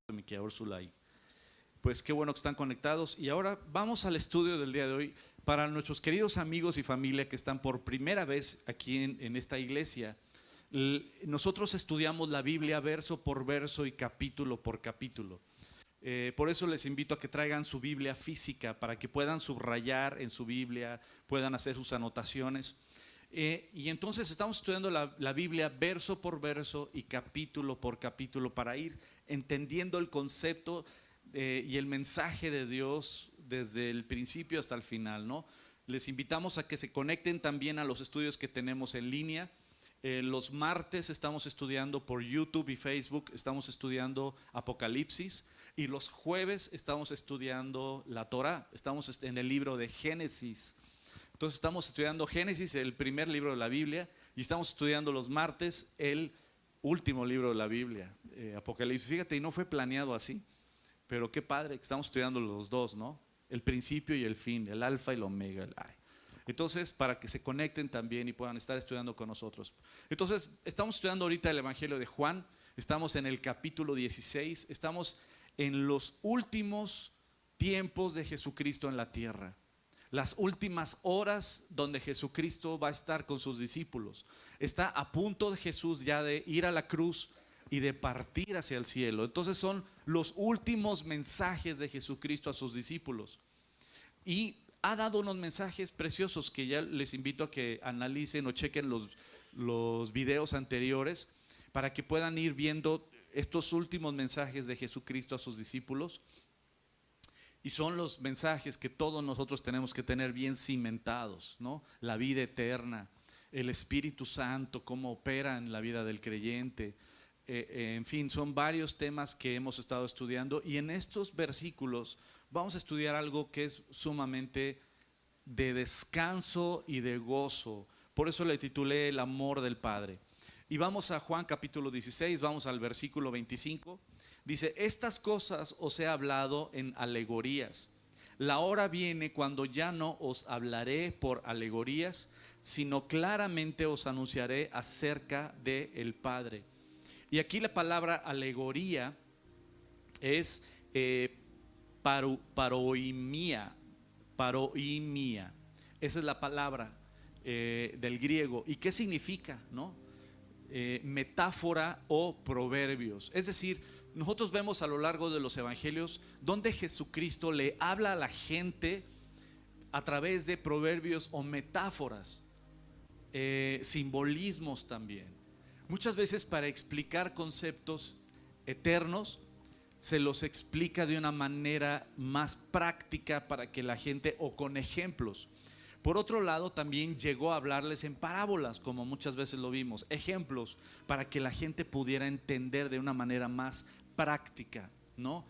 mi querida Úrsula. Y pues qué bueno que están conectados. Y ahora vamos al estudio del día de hoy. Para nuestros queridos amigos y familia que están por primera vez aquí en esta iglesia, nosotros estudiamos la Biblia verso por verso y capítulo por capítulo. Por eso les invito a que traigan su Biblia física para que puedan subrayar en su Biblia, puedan hacer sus anotaciones. Y entonces estamos estudiando la Biblia verso por verso y capítulo por capítulo para ir entendiendo el concepto y el mensaje de Dios desde el principio hasta el final, ¿no? Les invitamos a que se conecten también a los estudios que tenemos en línea. Los martes estamos estudiando por YouTube y Facebook, estamos estudiando Apocalipsis, y los jueves estamos estudiando la Torah, estamos en el libro de Génesis. Entonces estamos estudiando Génesis, el primer libro de la Biblia, y estamos estudiando los martes el último libro de la Biblia, Apocalipsis. Fíjate, y no fue planeado así, pero qué padre que estamos estudiando los dos, ¿no? El principio y el fin, el alfa y el omega. Entonces, para que se conecten también y puedan estar estudiando con nosotros. Entonces, estamos estudiando ahorita el Evangelio de Juan, estamos en el capítulo 16, estamos en los últimos tiempos de Jesucristo en la tierra. Las últimas horas donde Jesucristo va a estar con sus discípulos. Está a punto de Jesús ya de ir a la cruz y de partir hacia el cielo. Entonces son los últimos mensajes de Jesucristo a sus discípulos. Y ha dado unos mensajes preciosos que ya les invito a que analicen o chequen los videos anteriores para que puedan ir viendo estos últimos mensajes de Jesucristo a sus discípulos. Y son los mensajes que todos nosotros tenemos que tener bien cimentados, ¿no? La vida eterna, el Espíritu Santo, cómo opera en la vida del creyente. En fin, son varios temas que hemos estado estudiando, y en estos versículos vamos a estudiar algo que es sumamente de descanso y de gozo. Por eso le titulé El amor del Padre. Y vamos a Juan capítulo 16, vamos al versículo 25. Dice: estas cosas os he hablado en alegorías. La hora viene cuando ya no os hablaré por alegorías, sino claramente os anunciaré acerca del Padre. Y aquí la palabra alegoría es paroimia. Esa es la palabra del griego. ¿Y qué significa, no? Metáfora o proverbios. Es decir, nosotros vemos a lo largo de los evangelios donde Jesucristo le habla a la gente a través de proverbios o metáforas, simbolismos también. Muchas veces para explicar conceptos eternos se los explica de una manera más práctica para que la gente, o con ejemplos. Por otro lado, también llegó a hablarles en parábolas, como muchas veces lo vimos, ejemplos para que la gente pudiera entender de una manera más práctica, ¿no?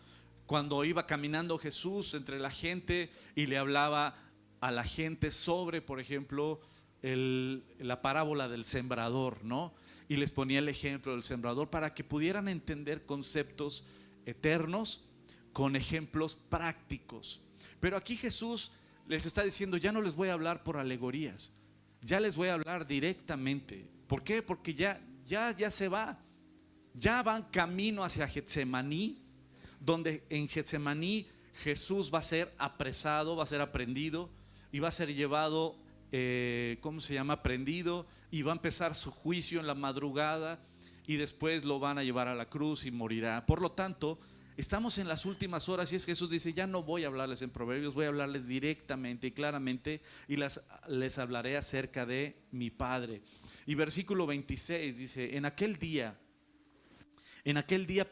Cuando iba caminando Jesús entre la gente y le hablaba a la gente sobre, por ejemplo, la parábola del sembrador, ¿no? Y les ponía el ejemplo del sembrador para que pudieran entender conceptos eternos con ejemplos prácticos. Pero aquí Jesús les está diciendo: ya no les voy a hablar por alegorías, ya les voy a hablar directamente. ¿Por qué? Porque ya se va. Ya van camino hacia Getsemaní, donde en Getsemaní Jesús va a ser apresado, va a ser aprehendido y va a ser llevado, prendido, y va a empezar su juicio en la madrugada, y después lo van a llevar a la cruz y morirá. Por lo tanto, estamos en las últimas horas, y es Jesús dice: ya no voy a hablarles en proverbios, voy a hablarles directamente y claramente, y les hablaré acerca de mi Padre. Y versículo 26 dice: en aquel día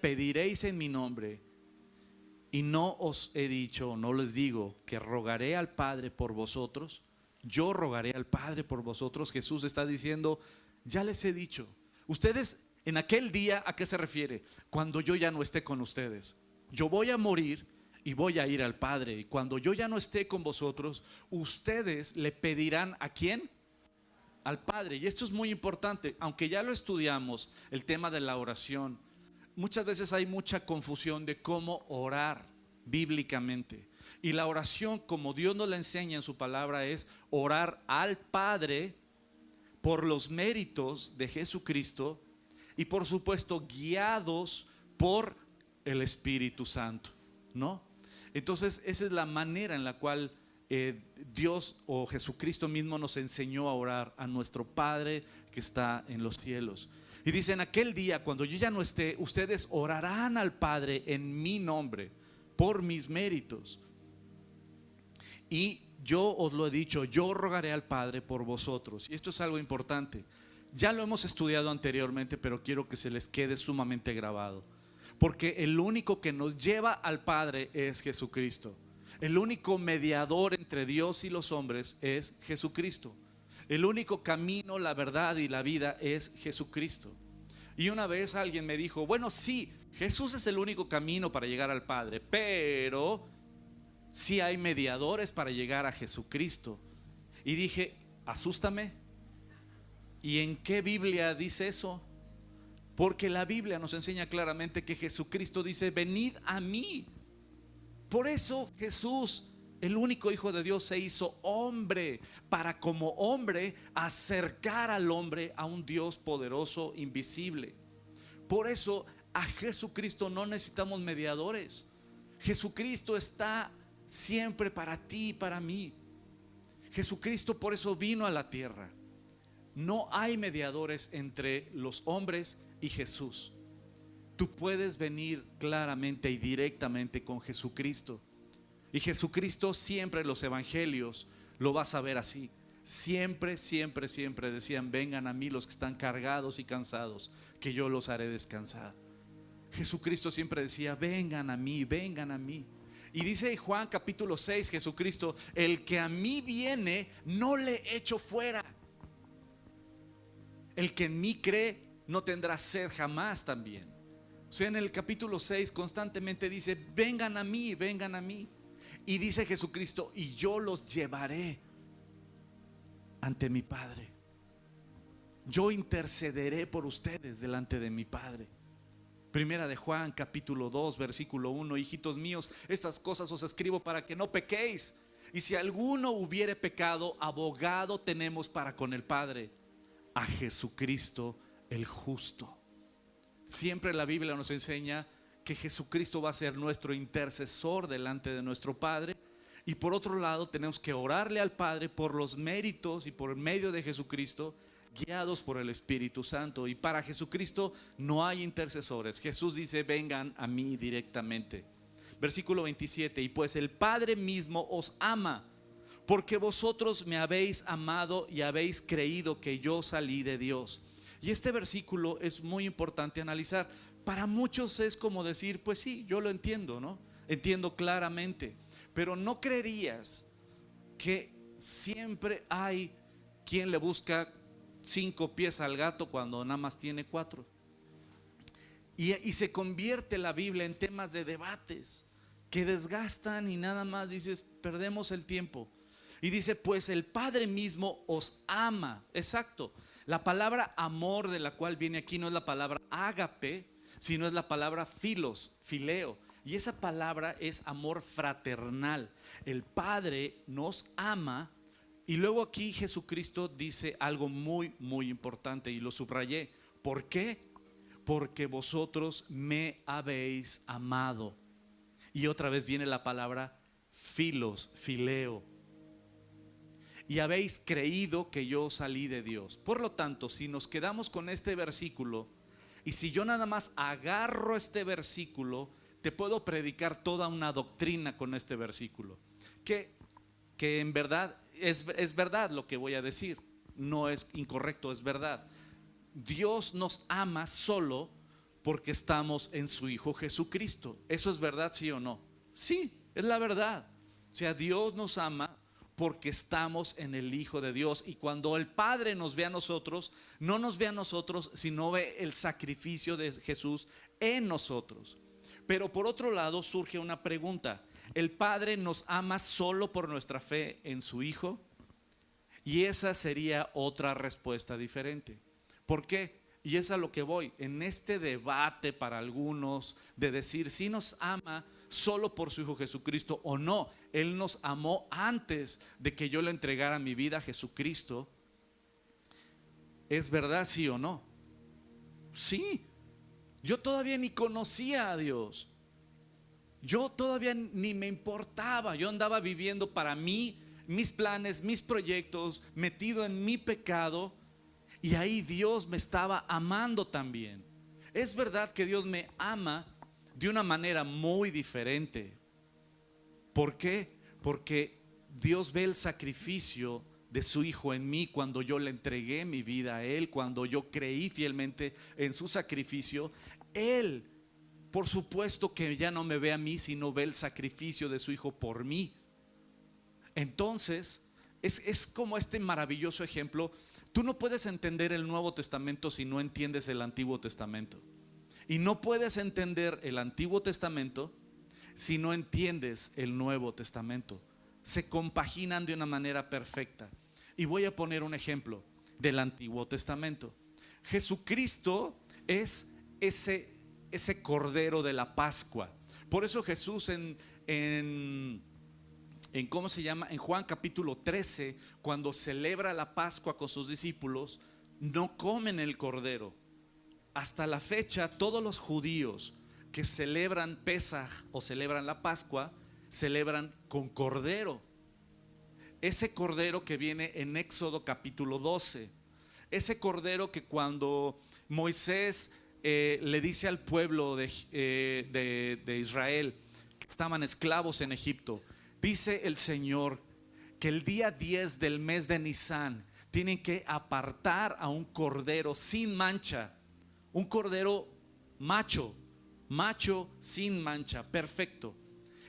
pediréis en mi nombre, y no os he dicho, no les digo que rogaré al Padre por vosotros. Yo rogaré al Padre por vosotros. Jesús está diciendo: ya les he dicho. Ustedes en aquel día, ¿a qué se refiere? Cuando yo ya no esté con ustedes. Yo voy a morir y voy a ir al Padre, y cuando yo ya no esté con vosotros, ustedes le pedirán ¿a quién? Al Padre. Y esto es muy importante, aunque ya lo estudiamos, el tema de la oración. Muchas veces hay mucha confusión de cómo orar bíblicamente. Y la oración, como Dios nos la enseña en su palabra, es orar al Padre por los méritos de Jesucristo, y por supuesto guiados por el Espíritu Santo, ¿no? Entonces esa es la manera en la cual Dios o Jesucristo mismo nos enseñó a orar a nuestro Padre que está en los cielos. Y dice: en aquel día, cuando yo ya no esté, ustedes orarán al Padre en mi nombre, por mis méritos. Y yo os lo he dicho, yo rogaré al Padre por vosotros. Y esto es algo importante. Ya lo hemos estudiado anteriormente, pero quiero que se les quede sumamente grabado. Porque el único que nos lleva al Padre es Jesucristo. El único mediador entre Dios y los hombres es Jesucristo. El único camino, la verdad y la vida es Jesucristo. Y una vez alguien me dijo: bueno, sí, Jesús es el único camino para llegar al Padre, pero sí hay mediadores para llegar a Jesucristo. Y dije: asústame. ¿Y en qué Biblia dice eso? Porque la Biblia nos enseña claramente que Jesucristo dice: venid a mí. Por eso Jesús, el único Hijo de Dios, se hizo hombre, para como hombre acercar al hombre a un Dios poderoso, invisible. Por eso a Jesucristo no necesitamos mediadores. Jesucristo está siempre para ti y para mí. Jesucristo por eso vino a la tierra. No hay mediadores entre los hombres y Jesús. Tú puedes venir claramente y directamente con Jesucristo. Y Jesucristo siempre en los evangelios lo vas a ver así. Siempre, siempre, siempre decían: vengan a mí los que están cargados y cansados, que yo los haré descansar. Jesucristo siempre decía: vengan a mí, vengan a mí. Y dice Juan capítulo 6, Jesucristo: el que a mí viene, no le echo fuera. El que en mí cree no tendrá sed jamás también. O sea, en el capítulo 6 constantemente dice: vengan a mí, vengan a mí. Y dice Jesucristo: y yo los llevaré ante mi Padre. Yo intercederé por ustedes delante de mi Padre. Primera de Juan capítulo 2 versículo 1: hijitos míos, estas cosas os escribo para que no pequéis. Y si alguno hubiere pecado, abogado tenemos para con el Padre, a Jesucristo el justo. Siempre la Biblia nos enseña que Jesucristo va a ser nuestro intercesor delante de nuestro Padre. Y por otro lado tenemos que orarle al Padre por los méritos y por medio de Jesucristo, guiados por el Espíritu Santo. Y para Jesucristo no hay intercesores. Jesús dice: vengan a mí directamente. Versículo 27: y pues el Padre mismo os ama, porque vosotros me habéis amado y habéis creído que yo salí de Dios. Y este versículo es muy importante analizar. Para muchos es como decir: pues sí, yo lo entiendo, ¿no? Entiendo claramente. Pero no creerías que siempre hay quien le busca 5 pies al gato cuando nada más tiene 4. Y se convierte la Biblia en temas de debates que desgastan y nada más dices: perdemos el tiempo. Y dice: pues el Padre mismo os ama. Exacto. La palabra amor de la cual viene aquí no es la palabra ágape, sino es la palabra filos, fileo. Y esa palabra es amor fraternal. El Padre nos ama. Y luego aquí Jesucristo dice algo muy, muy importante, y lo subrayé. ¿Por qué? Porque vosotros me habéis amado. Y otra vez viene la palabra filos, fileo. Y habéis creído que yo salí de Dios. Por lo tanto, si nos quedamos con este versículo, y si yo nada más agarro este versículo, te puedo predicar toda una doctrina con este versículo, que en verdad es verdad lo que voy a decir. No es incorrecto, es verdad. Dios nos ama solo porque estamos en su Hijo Jesucristo. ¿Eso es verdad, sí o no? Sí, es la verdad. O sea, Dios nos ama porque estamos en el Hijo de Dios. Y cuando el Padre nos ve a nosotros, no nos ve a nosotros, sino ve el sacrificio de Jesús en nosotros. Pero por otro lado surge una pregunta: ¿el Padre nos ama solo por nuestra fe en su Hijo? Y esa sería otra respuesta diferente. ¿Por qué? Y es a lo que voy. En este debate para algunos de decir si nos ama solo por su Hijo Jesucristo o no. Él nos amó antes de que yo le entregara mi vida a Jesucristo. ¿Es verdad, sí o no? Sí. Yo todavía ni conocía a Dios. Yo todavía ni me importaba, yo andaba viviendo para mí, mis planes, mis proyectos, metido en mi pecado, y ahí Dios me estaba amando también. Es verdad que Dios me ama de una manera muy diferente. ¿Por qué? Porque Dios ve el sacrificio de su Hijo en mí cuando yo le entregué mi vida a Él, cuando yo creí fielmente en su sacrificio. Él, por supuesto que ya no me ve a mí, sino ve el sacrificio de su Hijo por mí. Entonces, es como este maravilloso ejemplo. Tú no puedes entender el Nuevo Testamento si no entiendes el Antiguo Testamento. Y no puedes entender el Antiguo Testamento si no entiendes el Nuevo Testamento. Se compaginan de una manera perfecta. Y voy a poner un ejemplo del Antiguo Testamento. Jesucristo es ese Cordero de la Pascua. Por eso Jesús en ¿cómo se llama? En Juan capítulo 13, cuando celebra la Pascua con sus discípulos, no comen el cordero. Hasta la fecha, todos los judíos que celebran Pesaj o celebran la Pascua, celebran con cordero. Ese cordero que viene en Éxodo capítulo 12. Ese cordero que cuando Moisés le dice al pueblo de Israel que estaban esclavos en Egipto, dice el Señor que el día 10 del mes de Nisán tienen que apartar a un cordero sin mancha, un cordero macho sin mancha, perfecto.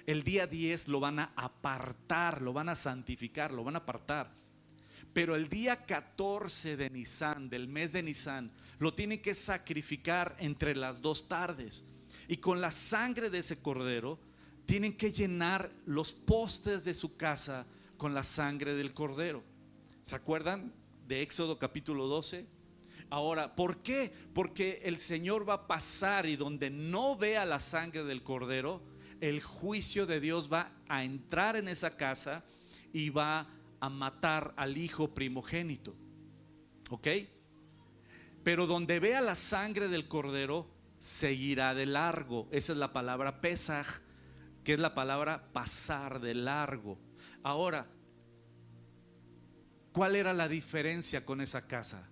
El día 10 lo van a apartar, lo van a santificar, lo van a apartar. Pero el día 14 de Nisán, del mes de Nisán, lo tienen que sacrificar entre las 2 tardes. Y con la sangre de ese cordero tienen que llenar los postes de su casa con la sangre del cordero. ¿Se acuerdan de Éxodo capítulo 12? Ahora, ¿por qué? Porque el Señor va a pasar, y donde no vea la sangre del cordero, el juicio de Dios va a entrar en esa casa y va a matar al hijo primogénito. ¿Ok? Pero donde vea la sangre del cordero, seguirá de largo. Esa es la palabra Pesaj, que es la palabra pasar de largo. Ahora, ¿cuál era la diferencia con esa casa?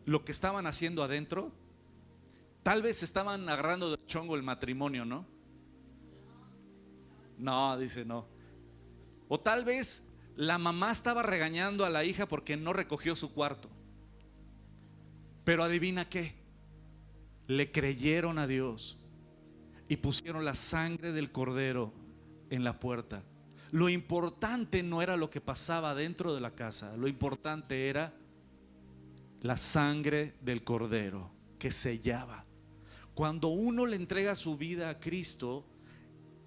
Lo que estaban haciendo adentro, tal vez estaban agarrando de chongo el matrimonio, ¿no? No, dice no. O tal vez la mamá estaba regañando a la hija porque no recogió su cuarto. Pero adivina qué, le creyeron a Dios y pusieron la sangre del cordero en la puerta. Lo importante no era lo que pasaba dentro de la casa, lo importante era la sangre del cordero que sellaba. Cuando uno le entrega su vida a Cristo,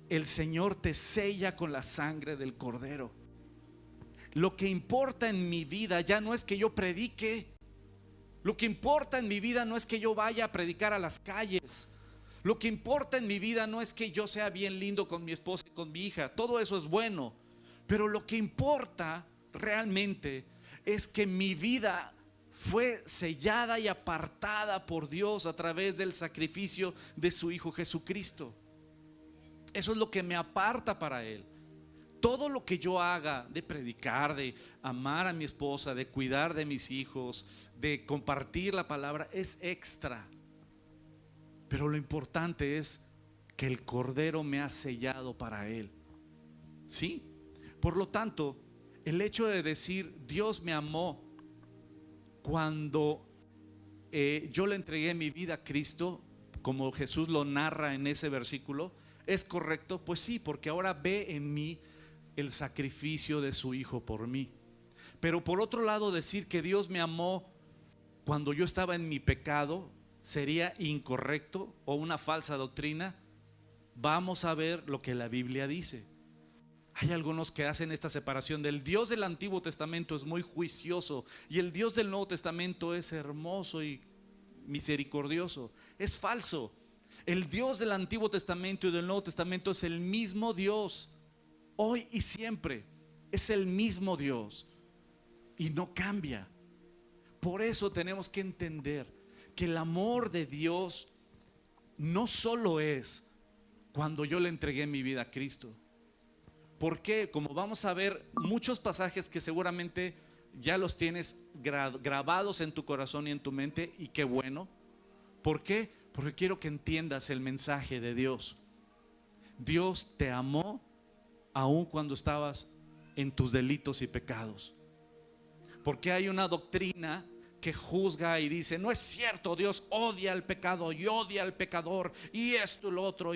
el Señor te sella con la sangre del cordero. Lo que importa en mi vida ya no es que yo predique. Lo que importa en mi vida no es que yo vaya a predicar a las calles. Lo que importa en mi vida no es que yo sea bien lindo con mi esposa y con mi hija. Todo eso es bueno. Pero lo que importa realmente es que mi vida fue sellada y apartada por Dios a través del sacrificio de su Hijo Jesucristo. Eso es lo que me aparta para Él. Todo lo que yo haga de predicar, de amar a mi esposa, de cuidar de mis hijos, de compartir la palabra, es extra. Pero lo importante es que el Cordero me ha sellado para Él. ¿Sí? Por lo tanto, el hecho de decir Dios me amó cuando yo le entregué mi vida a Cristo, como Jesús lo narra en ese versículo, ¿es correcto? Pues sí, porque ahora ve en mí el sacrificio de su Hijo por mí. Pero por otro lado, decir que Dios me amó cuando yo estaba en mi pecado sería incorrecto o una falsa doctrina. Vamos a ver lo que la Biblia dice. Hay algunos que hacen esta separación del Dios del Antiguo Testamento es muy juicioso y el Dios del Nuevo Testamento es hermoso y misericordioso. Es falso. El Dios del Antiguo Testamento y del Nuevo Testamento es el mismo Dios, hoy y siempre. Es el mismo Dios y no cambia. Por eso tenemos que entender que el amor de Dios no solo es cuando yo le entregué mi vida a Cristo. ¿Por qué? Como vamos a ver muchos pasajes que seguramente ya los tienes grabados en tu corazón y en tu mente, y qué bueno. ¿Por qué? Porque quiero que entiendas el mensaje de Dios. Dios te amó aun cuando estabas en tus delitos y pecados. Porque hay una doctrina que juzga y dice: no es cierto, Dios odia el pecado y odia al pecador y esto y lo otro.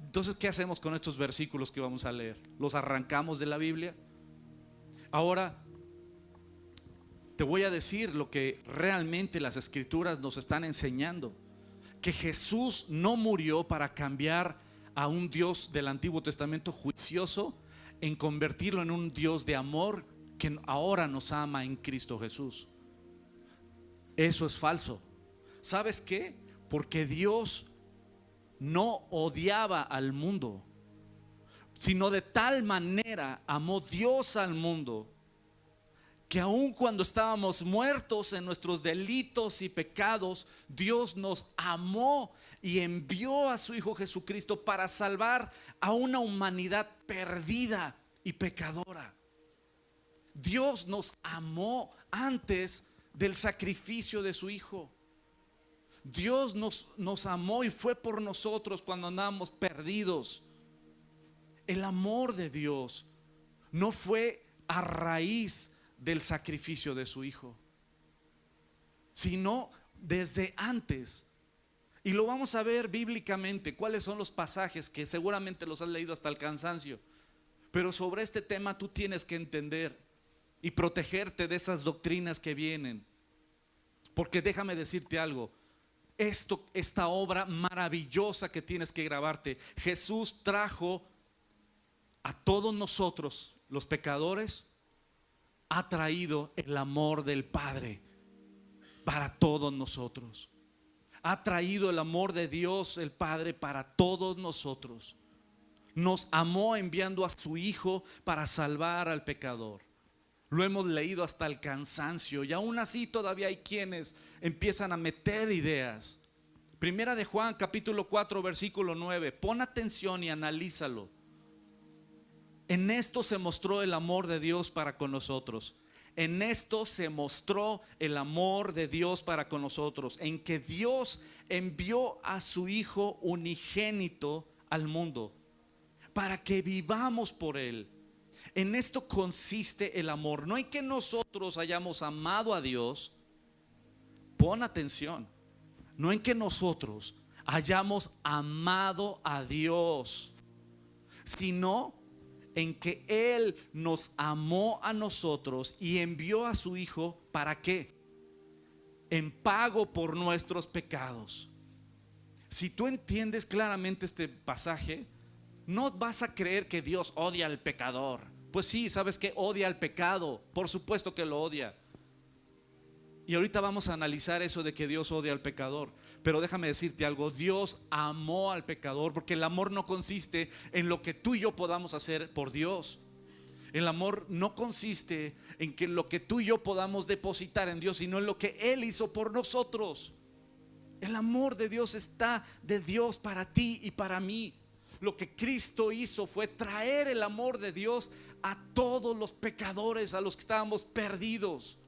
Entonces, ¿qué hacemos con estos versículos que vamos a leer? ¿Los arrancamos de la Biblia? Ahora te voy a decir lo que realmente las Escrituras nos están enseñando: que Jesús no murió para cambiar a un Dios del Antiguo Testamento juicioso, en convertirlo en un Dios de amor que ahora nos ama en Cristo Jesús. Eso es falso. ¿Sabes qué? Porque Dios no odiaba al mundo, sino de tal manera amó Dios al mundo, que aun cuando estábamos muertos en nuestros delitos y pecados, Dios nos amó y envió a su Hijo Jesucristo para salvar a una humanidad perdida y pecadora. Dios nos amó antes del sacrificio de su Hijo. Dios nos amó y fue por nosotros cuando andábamos perdidos. El amor de Dios no fue a raíz del sacrificio de su Hijo, sino desde antes. Y lo vamos a ver bíblicamente, cuáles son los pasajes que seguramente los has leído hasta el cansancio. Pero sobre este tema tú tienes que entender y protegerte de esas doctrinas que vienen. Porque déjame decirte algo: esta obra maravillosa que tienes que grabarte, Jesús trajo a todos nosotros, los pecadores, ha traído el amor del Padre para todos nosotros. Ha traído el amor de Dios el Padre para todos nosotros. Nos amó enviando a su Hijo para salvar al pecador. Lo hemos leído hasta el cansancio, y aún así todavía hay quienes empiezan a meter ideas. Primera de Juan capítulo 4 versículo 9. Pon atención y analízalo. En esto se mostró el amor de Dios para con nosotros. En esto se mostró el amor de Dios para con nosotros, en que Dios envió a su Hijo unigénito al mundo para que vivamos por Él. En esto consiste el amor, no en que nosotros hayamos amado a Dios. Pon atención, no en que nosotros hayamos amado a Dios, sino en que Él nos amó a nosotros y envió a su Hijo. ¿Para qué? En pago por nuestros pecados. Si tú entiendes claramente este pasaje, no vas a creer que Dios odia al pecador. Pues sí, ¿sabes qué? Odia al pecado, por supuesto que lo odia. Y ahorita vamos a analizar eso de que Dios odia al pecador. Pero déjame decirte algo: Dios amó al pecador, porque el amor no consiste en lo que tú y yo podamos hacer por Dios. El amor no consiste en que lo que tú y yo podamos depositar en Dios, sino en lo que Él hizo por nosotros. El amor de Dios está de Dios para ti y para mí. Lo que Cristo hizo fue traer el amor de Dios a todos los pecadores, a los que estábamos perdidos,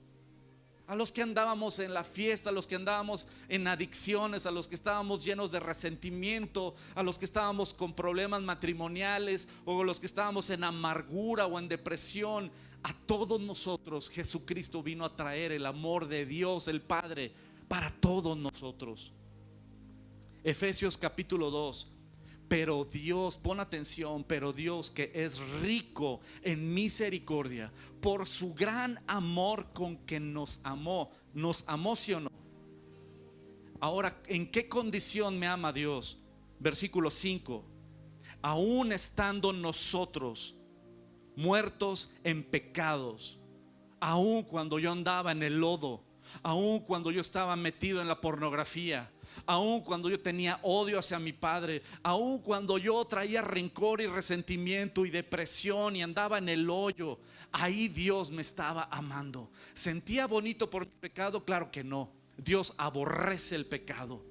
a los que andábamos en la fiesta, a los que andábamos en adicciones, a los que estábamos llenos de resentimiento, a los que estábamos con problemas matrimoniales, o los que estábamos en amargura o en depresión. A todos nosotros Jesucristo vino a traer el amor de Dios el Padre para todos nosotros. Efesios capítulo 2. Pero Dios, pon atención, pero Dios, que es rico en misericordia, por su gran amor con que nos amó, ¿sí o no? Ahora, ¿en qué condición me ama Dios? Versículo 5. Aún estando nosotros muertos en pecados, aún cuando yo andaba en el lodo, aún cuando yo estaba metido en la pornografía, aún cuando yo tenía odio hacia mi padre, aún cuando yo traía rencor y resentimiento y depresión y andaba en el hoyo, ahí Dios me estaba amando. ¿Sentía bonito por mi pecado? Claro que no. Dios aborrece el pecado.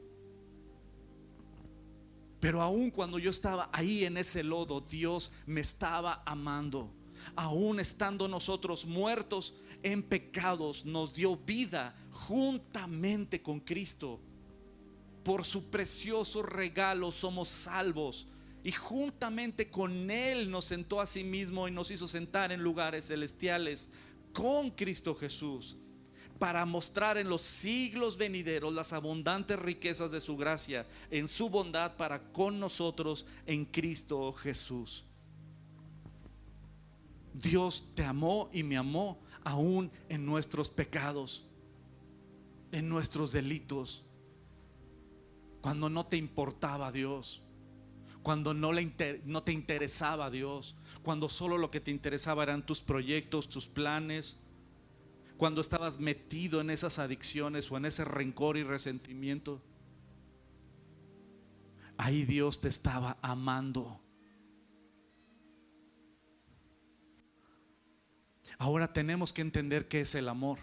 Pero aún cuando yo estaba ahí en ese lodo, Dios me estaba amando. Aún estando nosotros muertos en pecados, nos dio vida juntamente con Cristo. Por su precioso regalo somos salvos, y juntamente con Él nos sentó a sí mismo y nos hizo sentar en lugares celestiales con Cristo Jesús, para mostrar en los siglos venideros las abundantes riquezas de su gracia en su bondad para con nosotros en Cristo Jesús. Dios te amó y me amó aún en nuestros pecados, en nuestros delitos, cuando no te importaba Dios, cuando no te interesaba Dios, cuando solo lo que te interesaba eran tus proyectos, tus planes, cuando estabas metido en esas adicciones o en ese rencor y resentimiento. Ahí Dios te estaba amando. Ahora tenemos que entender qué es el amor.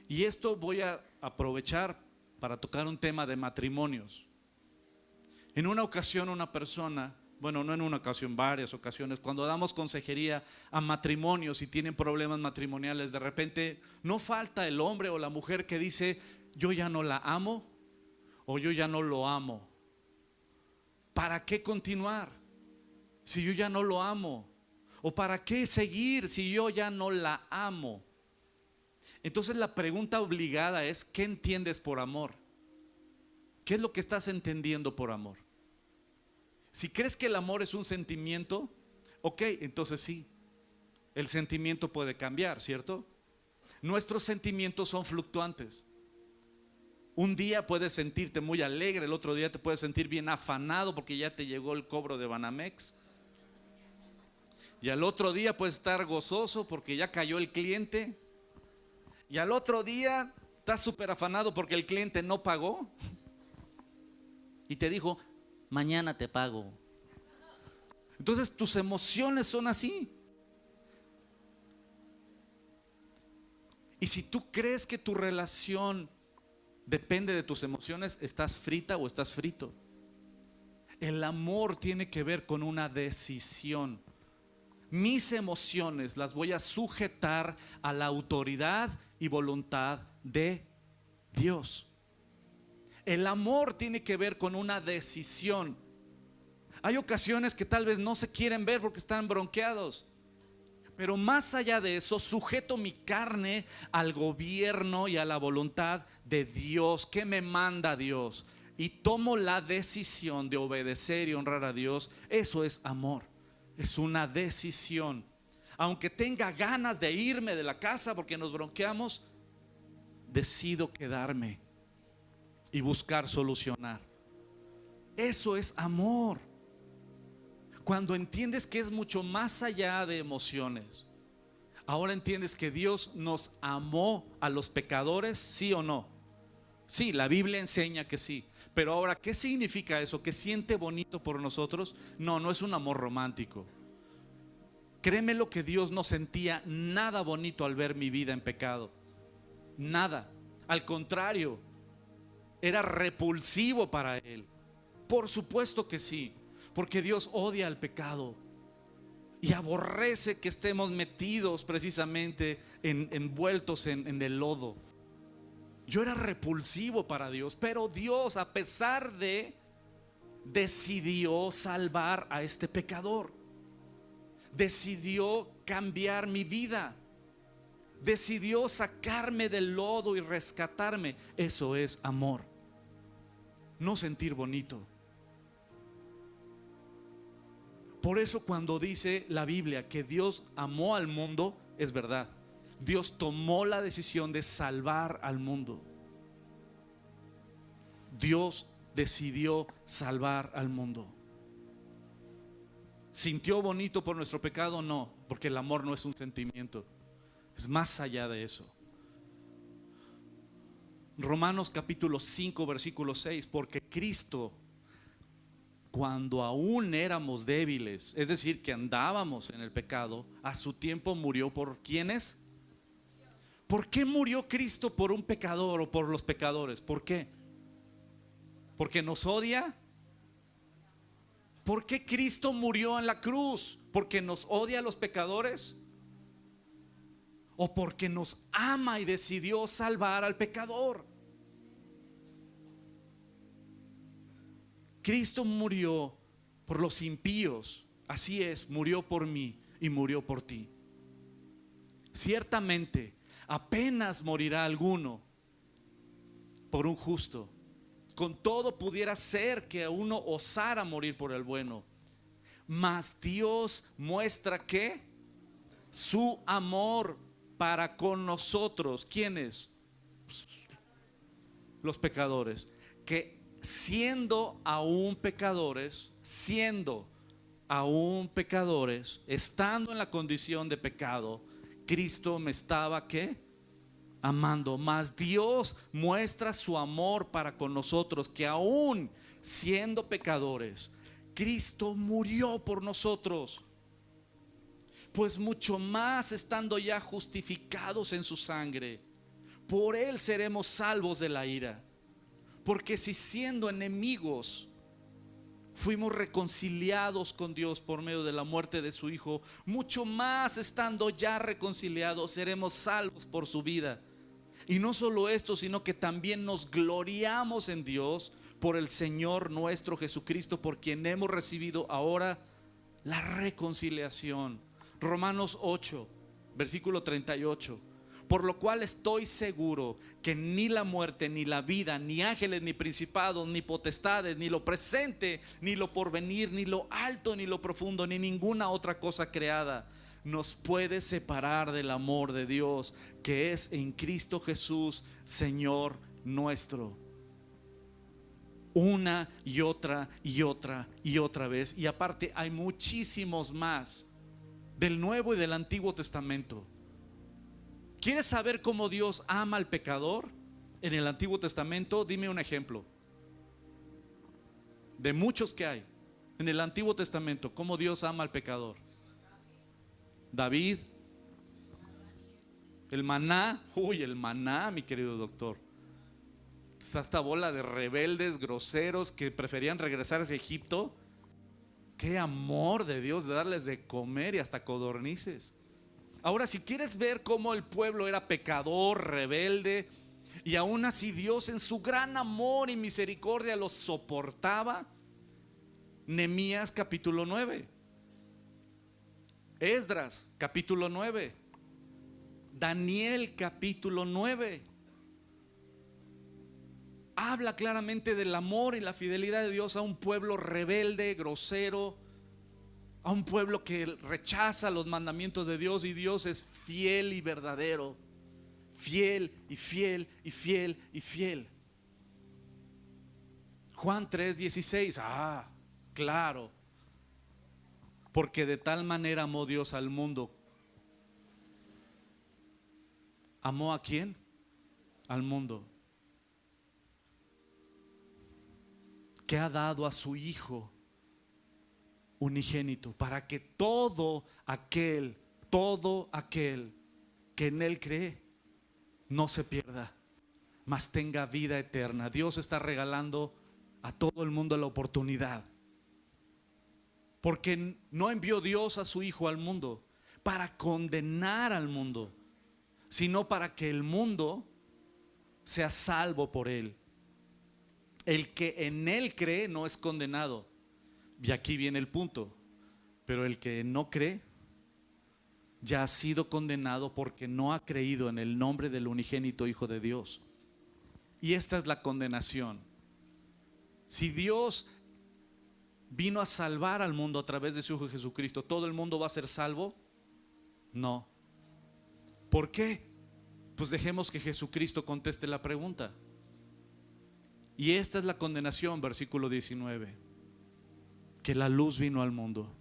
Y esto voy a aprovechar para tocar un tema de matrimonios. En una ocasión una persona, bueno, no en una ocasión, varias ocasiones, cuando damos consejería a matrimonios y tienen problemas matrimoniales, de repente no falta el hombre o la mujer que dice: yo ya no la amo, o yo ya no lo amo. ¿Para qué continuar si yo ya no lo amo? ¿O para qué seguir si yo ya no la amo? Entonces la pregunta obligada es: ¿qué entiendes por amor? ¿Qué es lo que estás entendiendo por amor? Si crees que el amor es un sentimiento, ok, entonces sí, el sentimiento puede cambiar, ¿cierto? Nuestros sentimientos son fluctuantes. Un día puedes sentirte muy alegre, el otro día te puedes sentir bien afanado porque ya te llegó el cobro de Banamex. Y al otro día puedes estar gozoso porque ya cayó el cliente. Y al otro día estás súper afanado porque el cliente no pagó y te dijo: mañana te pago. Entonces tus emociones son así. Y si tú crees que tu relación depende de tus emociones, estás frita o estás frito. El amor tiene que ver con una decisión. Mis emociones las voy a sujetar a la autoridad y voluntad de Dios. El amor tiene que ver con una decisión. Hay ocasiones que tal vez no se quieren ver porque están bronqueados, pero más allá de eso, sujeto mi carne al gobierno y a la voluntad de Dios. ¿Qué me manda Dios? Y tomo la decisión de obedecer y honrar a Dios. Eso es amor. Es una decisión. Aunque tenga ganas de irme de la casa porque nos bronqueamos, decido quedarme y buscar solucionar. Eso es amor. Cuando entiendes que es mucho más allá de emociones. Ahora entiendes que Dios nos amó a los pecadores, ¿sí o no? Sí, la Biblia enseña que sí. Pero ahora, ¿qué significa eso? ¿Que siente bonito por nosotros? No, no es un amor romántico. Créeme lo que Dios no sentía nada bonito al ver mi vida en pecado. Nada. Al contrario, era repulsivo para Él. Por supuesto que sí, porque Dios odia el pecado y aborrece que estemos metidos precisamente envueltos en el lodo. Yo era repulsivo para Dios, pero Dios, a pesar de, decidió salvar a este pecador. Decidió cambiar mi vida. Decidió sacarme del lodo y rescatarme. Eso es amor. No sentir bonito. Por eso cuando dice la Biblia que Dios amó al mundo, es verdad. Dios tomó la decisión de salvar al mundo. Dios decidió salvar al mundo. ¿Sintió bonito por nuestro pecado? No, porque el amor no es un sentimiento. Es más allá de eso. Romanos capítulo 5 versículo 6. Porque Cristo, cuando aún éramos débiles, es decir, que andábamos en el pecado, a su tiempo murió por ¿quiénes? ¿Por qué murió Cristo por un pecador o por los pecadores? ¿Por qué? ¿Porque nos odia? ¿Por qué Cristo murió en la cruz? ¿Porque nos odia a los pecadores? ¿O porque nos ama y decidió salvar al pecador? Cristo murió por los impíos. Así es, murió por mí y murió por ti. Ciertamente, apenas morirá alguno por un justo. Con todo pudiera ser que uno osara morir por el bueno. Mas Dios muestra que su amor para con nosotros. ¿Quiénes? Los pecadores. Que siendo aún pecadores, estando en la condición de pecado, Cristo me estaba ¿qué? Amando. Mas Dios muestra su amor para con nosotros, que aún siendo pecadores, Cristo murió por nosotros. Pues mucho más estando ya justificados en su sangre, por él seremos salvos de la ira. Porque si siendo enemigos fuimos reconciliados con Dios por medio de la muerte de su Hijo, mucho más estando ya reconciliados seremos salvos por su vida. Y no solo esto, sino que también nos gloriamos en Dios por el Señor nuestro Jesucristo, por quien hemos recibido ahora la reconciliación. Romanos 8, versículo 38. Por lo cual estoy seguro que ni la muerte, ni la vida, ni ángeles, ni principados, ni potestades, ni lo presente, ni lo porvenir, ni lo alto, ni lo profundo, ni ninguna otra cosa creada nos puede separar del amor de Dios que es en Cristo Jesús, Señor nuestro. Una y otra y otra y otra vez. Y aparte hay muchísimos más del Nuevo y del Antiguo Testamento. ¿Quieres saber cómo Dios ama al pecador en el Antiguo Testamento? Dime un ejemplo de muchos que hay en el Antiguo Testamento. ¿Cómo Dios ama al pecador? David, el maná. Uy, el maná, mi querido doctor. Esta bola de rebeldes, groseros que preferían regresar a Egipto. Qué amor de Dios de darles de comer y hasta codornices. Ahora, si quieres ver cómo el pueblo era pecador, rebelde, y aún así Dios en su gran amor y misericordia los soportaba, Nehemías capítulo 9, Esdras capítulo 9, Daniel capítulo 9. Habla claramente del amor y la fidelidad de Dios a un pueblo rebelde, grosero, a un pueblo que rechaza los mandamientos de Dios, y Dios es fiel y verdadero, fiel y fiel y fiel y fiel. Juan 3:16, claro, porque de tal manera amó Dios al mundo. ¿Amó a quién? Al mundo, que ha dado a su Hijo unigénito, para que todo aquel que en él cree no se pierda, mas tenga vida eterna. Dios está regalando a todo el mundo la oportunidad, porque no envió Dios a su Hijo al mundo para condenar al mundo, sino para que el mundo sea salvo por él. El que en él cree no es condenado. Y aquí viene el punto. Pero el que no cree ya ha sido condenado, porque no ha creído en el nombre del unigénito Hijo de Dios. Y esta es la condenación. Si Dios vino a salvar al mundo a través de su Hijo Jesucristo, ¿todo el mundo va a ser salvo? No. ¿Por qué? Pues dejemos que Jesucristo conteste la pregunta. Y esta es la condenación, versículo 19. Que la luz vino al mundo,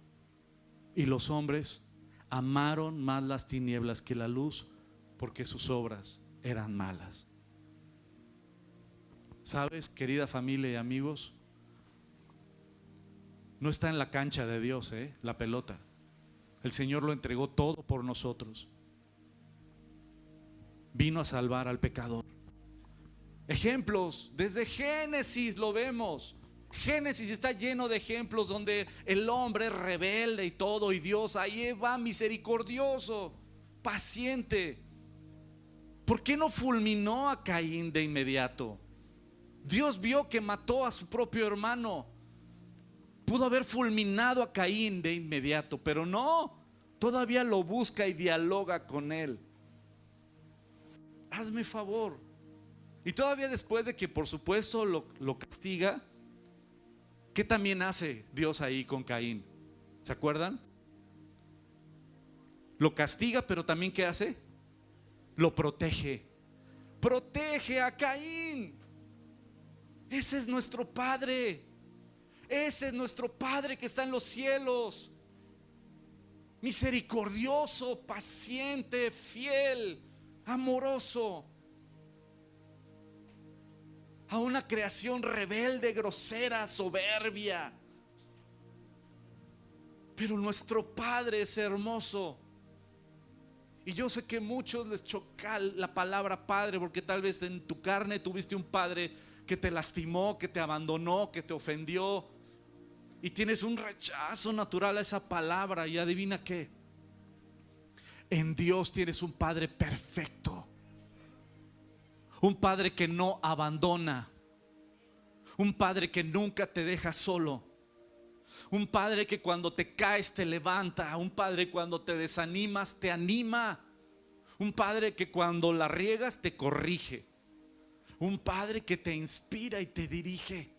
y los hombres amaron más las tinieblas que la luz, porque sus obras eran malas. ¿Sabes, querida familia y amigos? No está en la cancha de Dios, la pelota. El Señor lo entregó todo por nosotros. Vino a salvar al pecador. Ejemplos, desde Génesis lo vemos. Génesis está lleno de ejemplos donde el hombre es rebelde y todo, y Dios ahí va misericordioso, paciente. ¿Por qué no fulminó a Caín de inmediato? Dios vio que mató a su propio hermano. Pudo haber fulminado a Caín de inmediato, pero no, todavía lo busca y dialoga con él. Hazme favor. Y todavía después de que por supuesto lo castiga, ¿qué también hace Dios ahí con Caín? ¿Se acuerdan? Lo castiga, pero también ¿qué hace? Lo protege. Protege a Caín. Ese es nuestro Padre. Ese es nuestro Padre que está en los cielos. Misericordioso, paciente, fiel, amoroso. A una creación rebelde, grosera, soberbia. Pero nuestro Padre es hermoso. Y yo sé que a muchos les choca la palabra padre, porque tal vez en tu carne tuviste un padre que te lastimó, que te abandonó, que te ofendió, y tienes un rechazo natural a esa palabra. Y adivina qué, en Dios tienes un Padre perfecto, un Padre que no abandona, un Padre que nunca te deja solo, un Padre que cuando te caes te levanta, un Padre cuando te desanimas te anima, un Padre que cuando la riegas te corrige, un Padre que te inspira y te dirige,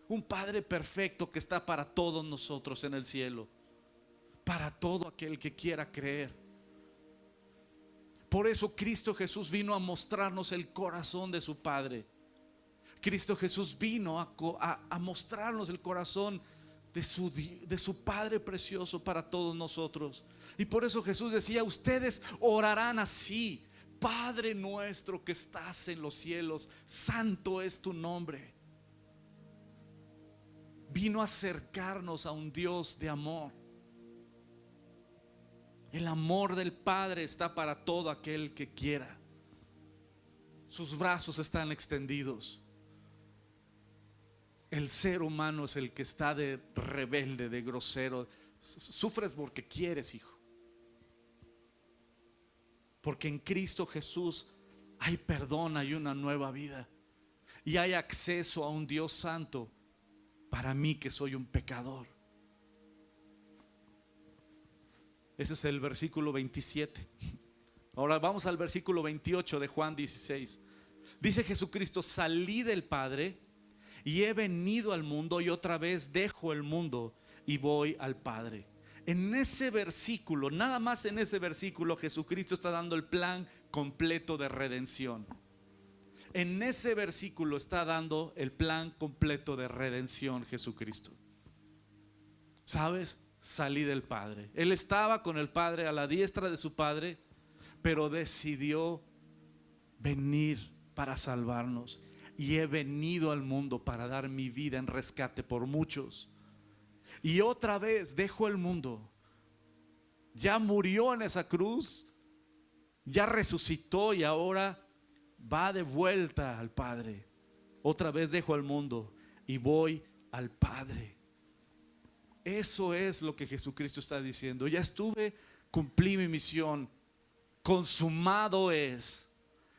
un Padre perfecto que está para todos nosotros en el cielo, para todo aquel que quiera creer. Por eso Cristo Jesús vino a mostrarnos el corazón de su Padre. Cristo Jesús vino a mostrarnos el corazón de su Padre precioso para todos nosotros. Y por eso Jesús decía: ustedes orarán así: Padre nuestro que estás en los cielos, santo es tu nombre. Vino a acercarnos a un Dios de amor. El amor del Padre está para todo aquel que quiera. Sus brazos están extendidos. El ser humano es el que está de rebelde, de grosero. Sufres porque quieres, hijo. Porque en Cristo Jesús hay perdón, hay una nueva vida. Y hay acceso a un Dios santo para mí que soy un pecador. Ese es el versículo 27. Ahora vamos al versículo 28 de Juan 16. Dice Jesucristo: salí del Padre y he venido al mundo, y otra vez dejo el mundo y voy al Padre. En ese versículo, nada más en ese versículo, Jesucristo está dando el plan completo de redención. En ese versículo está dando el plan completo de redención Jesucristo. ¿Sabes? Salí del Padre. Él estaba con el Padre, a la diestra de su Padre, pero decidió venir para salvarnos. Y he venido al mundo para dar mi vida en rescate por muchos. Y otra vez dejo el mundo. Ya murió en esa cruz, ya resucitó y ahora va de vuelta al Padre. Otra vez dejo el mundo y voy al Padre. Eso es lo que Jesucristo está diciendo. Ya estuve, cumplí mi misión, consumado es.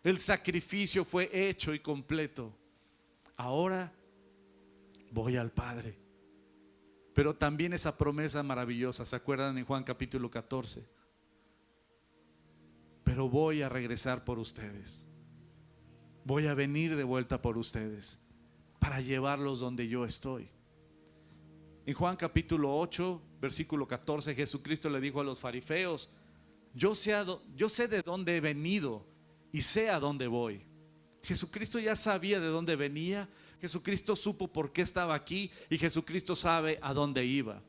El sacrificio fue hecho y completo. Ahora voy al Padre. Pero también esa promesa maravillosa, ¿se acuerdan en Juan capítulo 14? Pero voy a regresar por ustedes. Voy a venir de vuelta por ustedes para llevarlos donde yo estoy. En Juan capítulo 8, versículo 14, Jesucristo le dijo a los fariseos: yo sé de dónde he venido y sé a dónde voy. Jesucristo ya sabía de dónde venía. Jesucristo supo por qué estaba aquí, y Jesucristo sabe a dónde iba.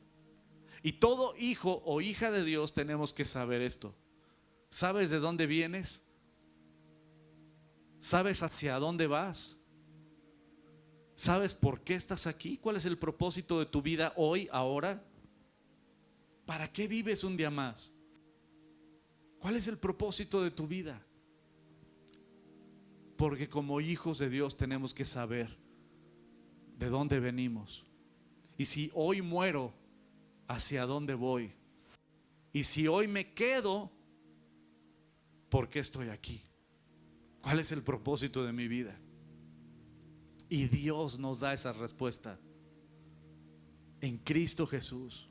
Y todo hijo o hija de Dios tenemos que saber esto. ¿Sabes de dónde vienes? ¿Sabes hacia dónde vas? ¿Sabes por qué estás aquí? ¿Cuál es el propósito de tu vida hoy, ahora? ¿Para qué vives un día más? ¿Cuál es el propósito de tu vida? Porque como hijos de Dios tenemos que saber de dónde venimos. Y si hoy muero, ¿hacia dónde voy? Y si hoy me quedo, ¿por qué estoy aquí? ¿Cuál es el propósito de mi vida? Y Dios nos da esa respuesta en Cristo Jesús.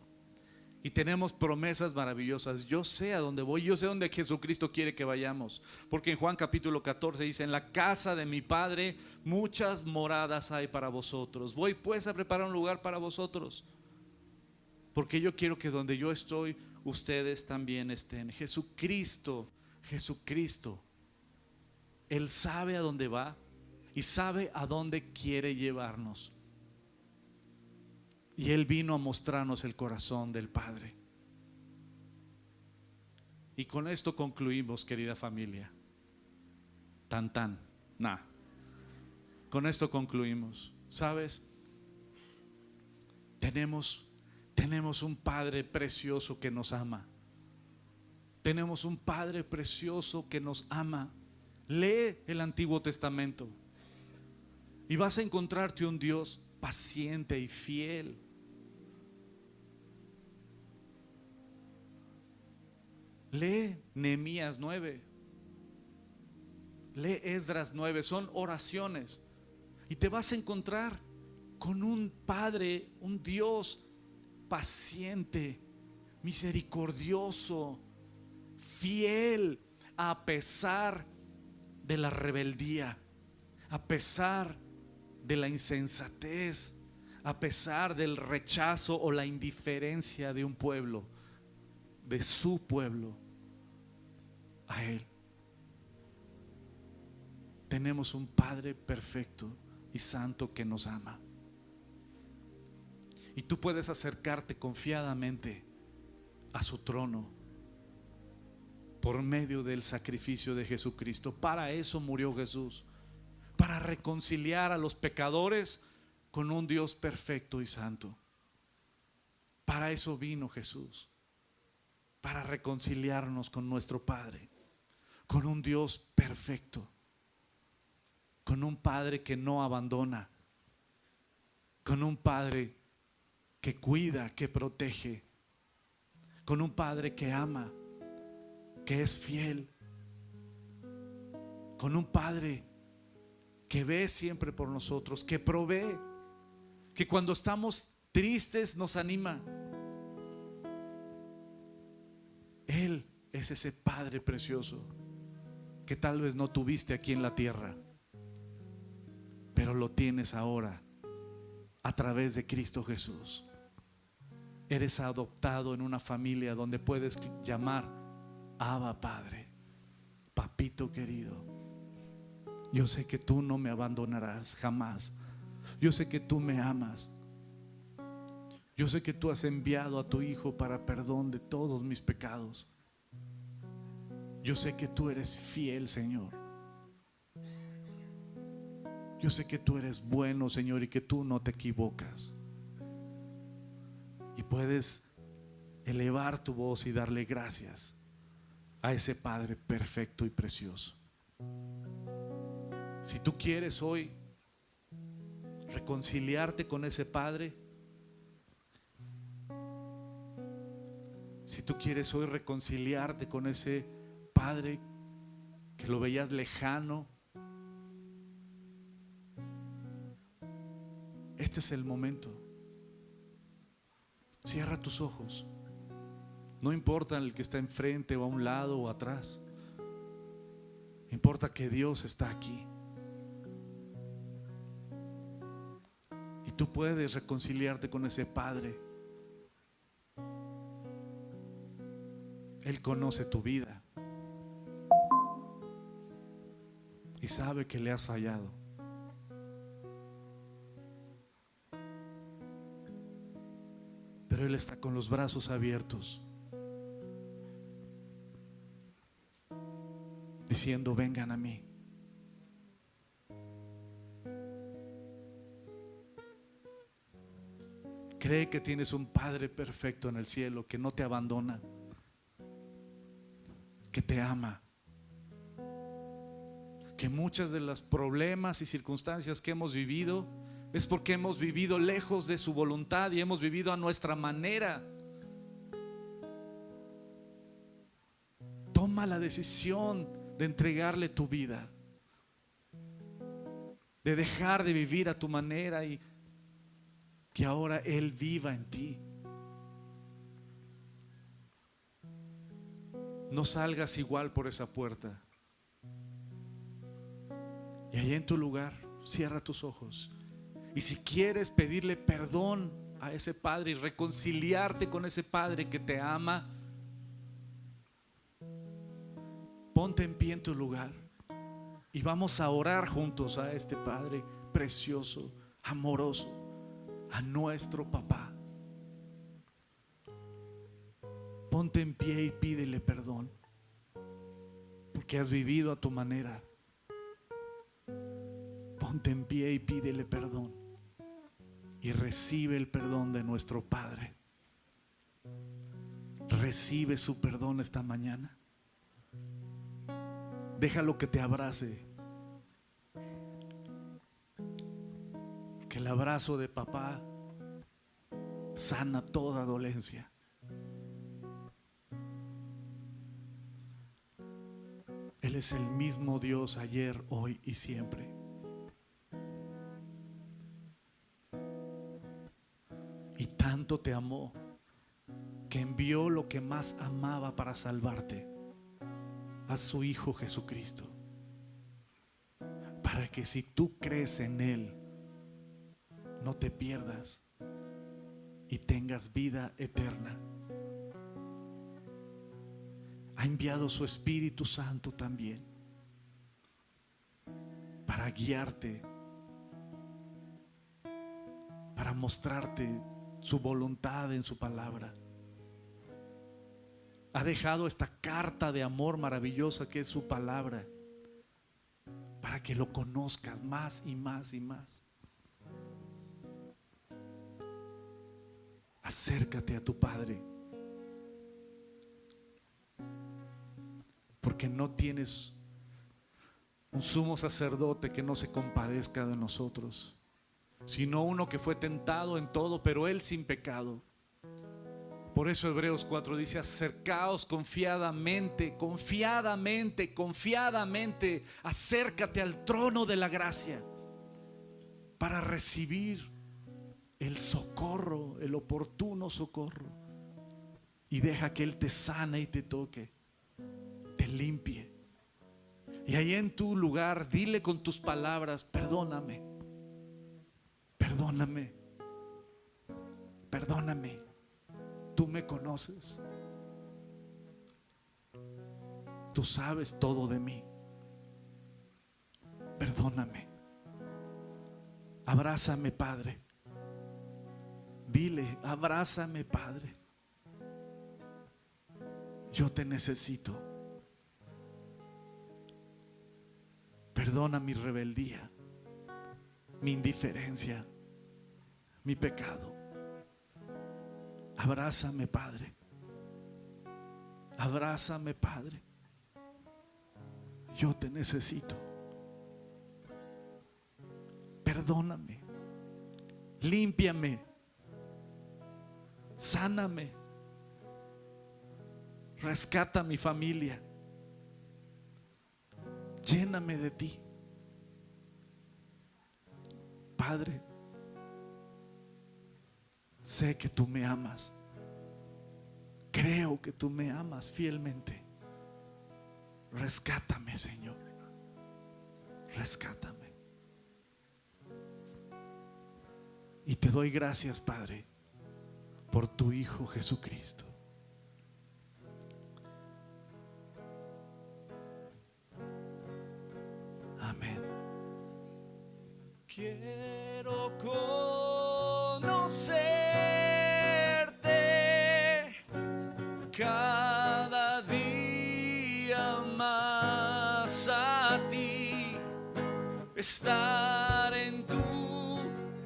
Y tenemos promesas maravillosas. Yo sé a dónde voy, yo sé dónde Jesucristo quiere que vayamos. Porque en Juan capítulo 14 dice: en la casa de mi Padre muchas moradas hay para vosotros. Voy pues a preparar un lugar para vosotros, porque yo quiero que donde yo estoy, ustedes también estén. Jesucristo, Él sabe a dónde va y sabe a dónde quiere llevarnos. Y Él vino a mostrarnos el corazón del Padre. Y con esto concluimos, querida familia. Con esto concluimos. ¿Sabes? Tenemos un Padre precioso que nos ama. Tenemos un Padre precioso que nos ama. Lee el Antiguo Testamento y vas a encontrarte un Dios paciente y fiel. Lee Nehemías 9, lee Esdras 9, son oraciones, y te vas a encontrar con un Padre, un Dios paciente, misericordioso, fiel, a pesar de la rebeldía, a pesar de la insensatez, a pesar del rechazo o la indiferencia de un pueblo, de su pueblo, a Él. Tenemos un Padre perfecto y santo que nos ama. Y tú puedes acercarte confiadamente a su trono por medio del sacrificio de Jesucristo. Para eso murió Jesús, para reconciliar a los pecadores con un Dios perfecto y santo. Para eso vino Jesús, para reconciliarnos con nuestro Padre, con un Dios perfecto, con un Padre que no abandona, con un Padre que cuida, que protege, con un Padre que ama, que es fiel, con un Padre que ve siempre por nosotros, que provee, que cuando estamos tristes nos anima. Él es ese Padre precioso que tal vez no tuviste aquí en la tierra, pero lo tienes ahora a través de Cristo Jesús. Eres adoptado en una familia donde puedes llamar Abba Padre, papito querido. Yo sé que tú no me abandonarás jamás. Yo sé que tú me amas. Yo sé que tú has enviado a tu Hijo para perdón de todos mis pecados. Yo sé que tú eres fiel, Señor. Yo sé que tú eres bueno, Señor, y que tú no te equivocas. Y puedes elevar tu voz y darle gracias a ese Padre perfecto y precioso. Si tú quieres hoy reconciliarte con ese Padre, si tú quieres hoy reconciliarte con ese Padre que lo veías lejano, este es el momento. Cierra tus ojos. No importa el que está enfrente o a un lado o atrás. Importa que Dios está aquí. Y tú puedes reconciliarte con ese Padre. Él conoce tu vida y sabe que le has fallado. Pero Él está con los brazos abiertos, diciendo: vengan a mí. Cree que tienes un Padre perfecto en el cielo, que no te abandona, que te ama, que muchas de los problemas y circunstancias que hemos vivido es porque hemos vivido lejos de su voluntad y hemos vivido a nuestra manera. Toma la decisión de entregarle tu vida, de dejar de vivir a tu manera y que ahora Él viva en ti. No salgas igual por esa puerta. Y allá en tu lugar, cierra tus ojos. Y si quieres pedirle perdón a ese Padre y reconciliarte con ese Padre que te ama, ponte en pie en tu lugar y vamos a orar juntos a este Padre precioso, amoroso, a nuestro papá. Ponte en pie y pídele perdón porque has vivido a tu manera. Ponte en pie y pídele perdón y recibe el perdón de nuestro Padre. Recibe su perdón esta mañana. Déjalo que te abrace, que el abrazo de papá sana toda dolencia. Él es el mismo Dios ayer, hoy y siempre. Y tanto te amó que envió lo que más amaba para salvarte, a su Hijo Jesucristo, para que si tú crees en Él, no te pierdas y tengas vida eterna. Ha enviado su Espíritu Santo también para guiarte, para mostrarte su voluntad en su palabra. Ha dejado esta carta de amor maravillosa que es su palabra, para que lo conozcas más y más y más. Acércate a tu Padre, porque no tienes un sumo sacerdote que no se compadezca de nosotros, sino uno que fue tentado en todo, pero Él sin pecado. Por eso Hebreos 4 dice: acercaos confiadamente, confiadamente, confiadamente, acércate al trono de la gracia para recibir el socorro, el oportuno socorro. Y deja que Él te sane y te toque, te limpie. Y ahí en tu lugar, dile con tus palabras: perdóname, perdóname, perdóname. Tú me conoces, tú sabes todo de mí. Perdóname. Abrázame, Padre. Dile: abrázame, Padre. Yo te necesito. Perdona mi rebeldía, mi indiferencia, mi pecado. Abrázame, Padre. Abrázame, Padre. Yo te necesito. Perdóname. Límpiame. Sáname. Rescata a mi familia. Lléname de ti. Padre, sé que tú me amas. Creo que tú me amas fielmente. Rescátame, Señor. Rescátame. Y te doy gracias, Padre, por tu Hijo Jesucristo. Amén. Quiero conocerte cada día más a ti, estar en tu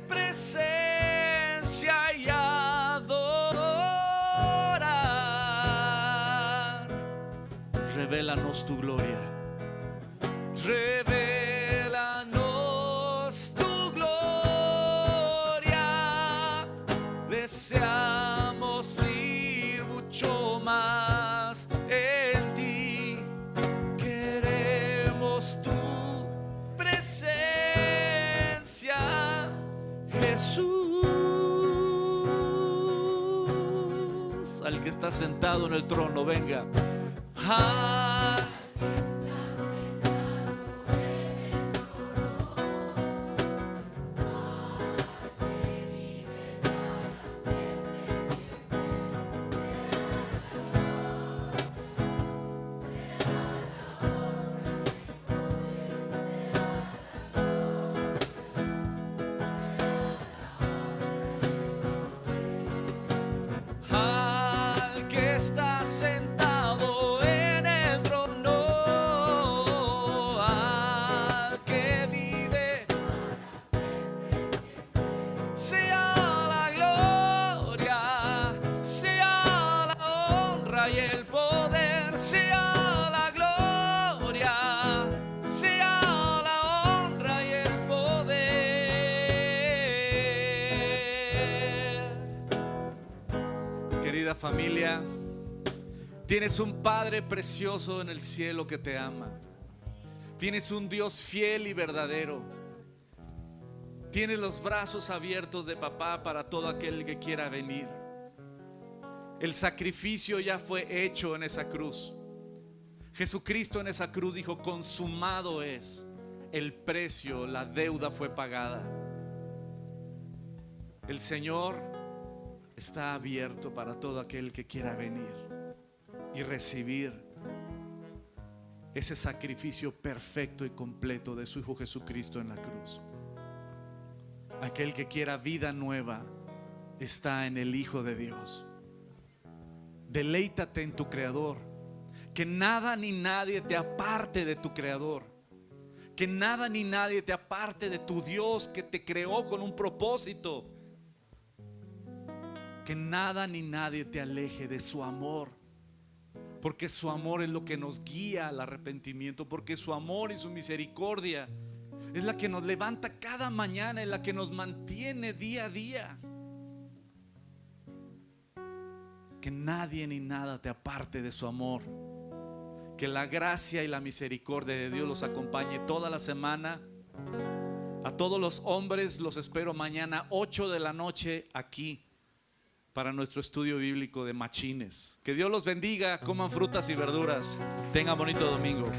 presencia y adorar. Revélanos tu gloria. Revélanos tu gloria. deseamos ir mucho más en ti. Queremos tu presencia, Jesús. Al que está sentado en el trono, venga. Al que está sentado en el trono, al que vive, sea la gloria, sea la honra y el poder, sea la gloria, sea la honra y el poder. Querida familia, tienes un Padre precioso en el cielo que te ama. Tienes un Dios fiel y verdadero. Tienes los brazos abiertos de papá para todo aquel que quiera venir. El sacrificio ya fue hecho en esa cruz. Jesucristo en esa cruz dijo: consumado es. El precio, la deuda fue pagada. El Señor está abierto para todo aquel que quiera venir y recibir ese sacrificio perfecto y completo de su Hijo Jesucristo en la cruz. Aquel que quiera vida nueva está en el Hijo de Dios. Deleítate en tu Creador. Que nada ni nadie te aparte de tu Creador. Que nada ni nadie te aparte de tu Dios que te creó con un propósito. Que nada ni nadie te aleje de su amor, porque su amor es lo que nos guía al arrepentimiento, porque su amor y su misericordia es la que nos levanta cada mañana, es la que nos mantiene día a día. Que nadie ni nada te aparte de su amor. Que la gracia y la misericordia de Dios los acompañe toda la semana. A todos los hombres los espero mañana 8 de la noche aquí para nuestro estudio bíblico de Machines. Que Dios los bendiga, coman frutas y verduras. Tengan bonito domingo.